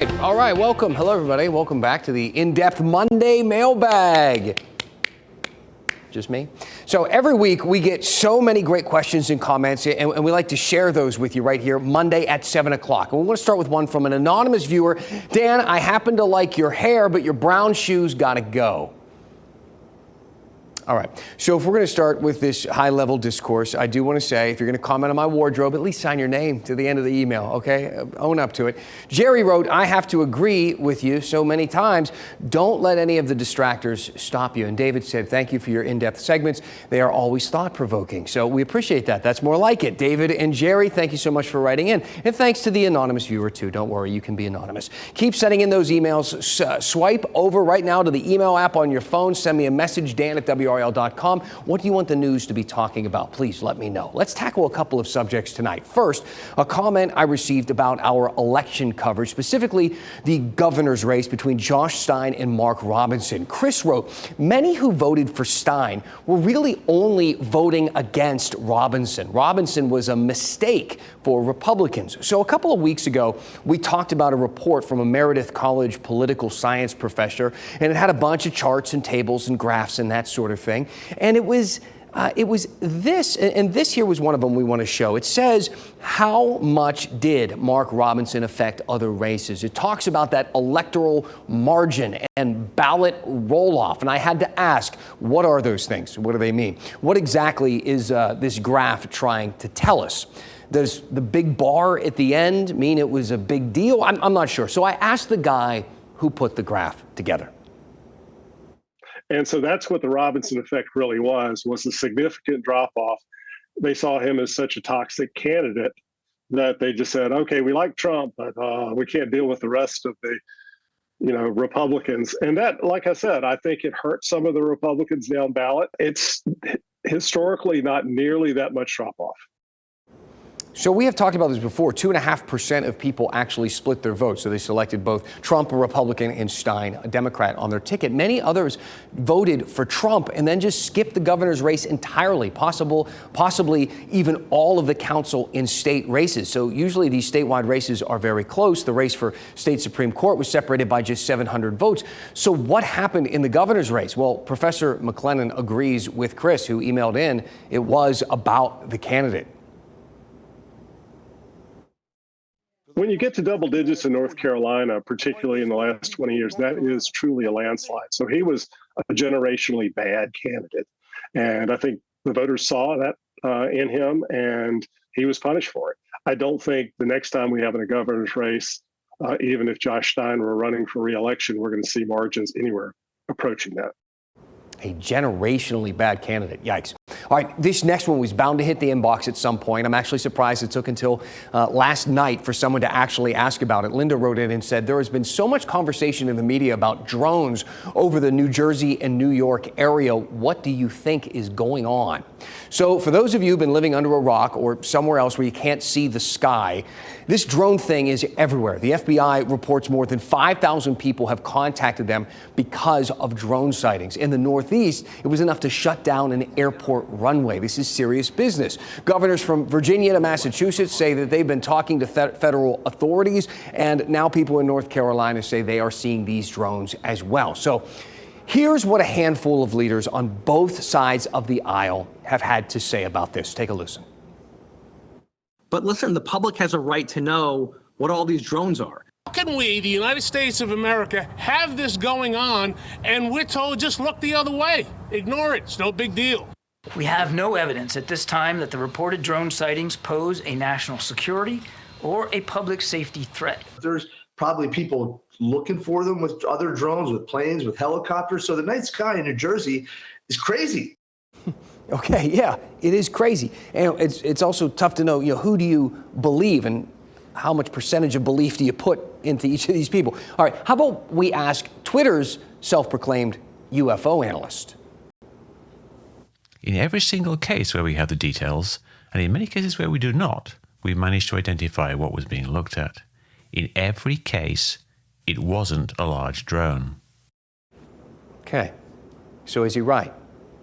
All right, welcome. Hello, everybody. Welcome back to the In-Depth Monday Mailbag. Just me? So every week we get so many great questions and comments, and we like to share those with you right here Monday at 7 o'clock. And we want to start with one from an anonymous viewer. Dan, I happen to like your hair, but your brown shoes got to go. All right, so if we're going to start with this high-level discourse, I do want to say, if you're going to comment on my wardrobe, at least sign your name to the end of the email, okay? Own up to it. Jerry wrote, I have to agree with you so many times. Don't let any of the distractors stop you. And David said, thank you for your in-depth segments. They are always thought-provoking. So we appreciate that. That's more like it. David and Jerry, thank you so much for writing in. And thanks to the anonymous viewer, too. Don't worry, you can be anonymous. Keep sending in those emails. Swipe over right now to the email app on your phone. Send me a message, Dan@WRAL.com. What do you want the news to be talking about? Please let me know. Let's tackle a couple of subjects tonight. First, a comment I received about our election coverage, specifically the governor's race between Josh Stein and Mark Robinson. Chris wrote, many who voted for Stein were really only voting against Robinson. Robinson was a mistake for Republicans. So a couple of weeks ago, we talked about a report from a Meredith College political science professor, and it had a bunch of charts and tables and graphs and that sort of thing. And it was this, and this here was one of them we want to show. It says, how much did Mark Robinson affect other races? It talks about that electoral margin and ballot roll-off. And I had to ask, what are those things? What do they mean? What exactly is this graph trying to tell us? Does the big bar at the end mean it was a big deal? I'm not sure. So I asked the guy who put the graph together. And so that's what the Robinson effect really was a significant drop-off. They saw him as such a toxic candidate that they just said, okay, we like Trump, but we can't deal with the rest of the, Republicans. And that, like I said, I think it hurt some of the Republicans down ballot. It's historically not nearly that much drop-off. So we have talked about this before. 2.5% of people actually split their vote. So they selected both Trump, a Republican, and Stein, a Democrat, on their ticket. Many others voted for Trump and then just skipped the governor's race entirely, possibly even all of the council in state races. So usually these statewide races are very close. The race for state Supreme Court was separated by just 700 votes. So what happened in the governor's race? Well, Professor McLennan agrees with Chris, who emailed in. It was about the candidate. When you get to double digits in North Carolina, particularly in the last 20 years, that is truly a landslide. So he was a generationally bad candidate. And I think the voters saw that in him, and he was punished for it. I don't think the next time we have a governor's race, even if Josh Stein were running for re-election, we're going to see margins anywhere approaching that. A generationally bad candidate. Yikes. All right, this next one was bound to hit the inbox at some point. I'm actually surprised it took until last night for someone to actually ask about it. Linda wrote in and said, there has been so much conversation in the media about drones over the New Jersey and New York area. What do you think is going on? So for those of you who've been living under a rock or somewhere else where you can't see the sky, this drone thing is everywhere. The FBI reports more than 5,000 people have contacted them because of drone sightings. In the Northeast, it was enough to shut down an airport runway. This is serious business. Governors from Virginia to Massachusetts say that they've been talking to federal authorities, and now people in North Carolina say they are seeing these drones as well. So here's what a handful of leaders on both sides of the aisle have had to say about this. Take a listen. But listen, the public has a right to know what all these drones are. How can we, the United States of America, have this going on and we're told just look the other way? Ignore it. It's no big deal. We have no evidence at this time that the reported drone sightings pose a national security or a public safety threat. There's probably people looking for them with other drones, with planes, with helicopters. So the night sky in New Jersey is crazy. Okay, yeah, it is crazy. And it's also tough to know, who do you believe and how much percentage of belief do you put into each of these people? All right, how about we ask Twitter's self-proclaimed UFO analyst? In every single case where we have the details, and in many cases where we do not, we managed to identify what was being looked at. In every case, it wasn't a large drone. Okay, so is he right?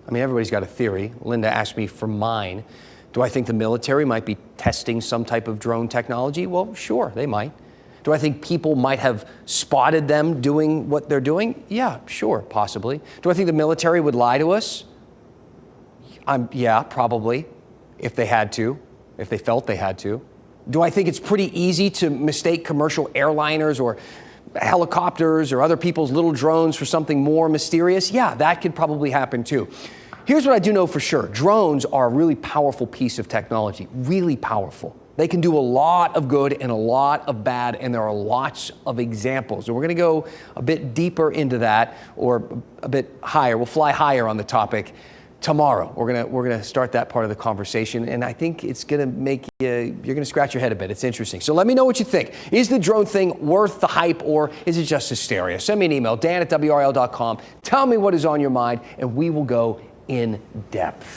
I mean, everybody's got a theory. Linda asked me for mine. Do I think the military might be testing some type of drone technology? Well, sure, they might. Do I think people might have spotted them doing what they're doing? Yeah, sure, possibly. Do I think the military would lie to us? Yeah, probably, if they had to, if they felt they had to. Do I think it's pretty easy to mistake commercial airliners or helicopters or other people's little drones for something more mysterious? Yeah, that could probably happen too. Here's what I do know for sure. Drones are a really powerful piece of technology, really powerful. They can do a lot of good and a lot of bad, and there are lots of examples. And we're going to go a bit deeper into that, or a bit higher. We'll fly higher on the topic tomorrow. We're gonna start that part of the conversation, and I think it's gonna make you're gonna scratch your head a bit. It's interesting. So let me know what you think. Is the drone thing worth the hype, or is it just hysteria? Send me an email, dan@WRAL.com. Tell me what is on your mind, and we will go in depth.